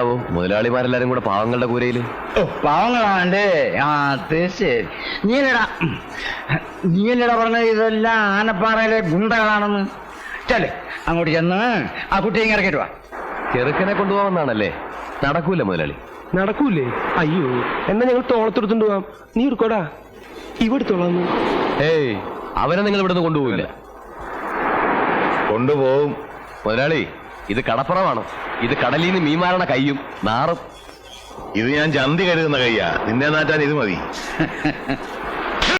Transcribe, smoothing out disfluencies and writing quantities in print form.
കൊണ്ടുപോകാവോ? മുതലാളിമാരെല്ലാരും കൂടെ പാവങ്ങളുടെ കൂരയില്. പാവങ്ങളാണ്ട്. ആ തീർച്ചയായും. നീയല്ലടാ പറഞ്ഞത് ഇതെല്ലാം ആനപ്പാറയിലെ ഗുണ്ടകളാണെന്ന്. ചല്ലേ അങ്ങോട്ട് ചെന്ന് ആ കുട്ടിയെ ഇറക്കിട്ട് വാ. ചെറുക്കനെ കൊണ്ടുപോകാമെന്നാണല്ലേ? നടക്കൂല മുതലാളി. നടക്കൂലേ? അയ്യോ, എന്നാ ഞങ്ങൾ തോളത്തെടുത്തോണ്ട് പോവാം. നീ എടുക്കോടാ, ഇവിടുത്തോളാന്ന്. ഏയ്, അവനെ നിങ്ങൾ ഇവിടുന്ന് കൊണ്ടുപോകില്ല. കൊണ്ടുപോകും മുതലാളി. ഇത് കടപ്പുറമാണ്. ഇത് കടലിൽ നിന്ന് മീൻമാരണ കയ്യും നാറും. ഇത് ഞാൻ ചന്തി കരുതുന്ന കയ്യാ. നിന്നെ നാട്ടാൻ ഇത് മതി.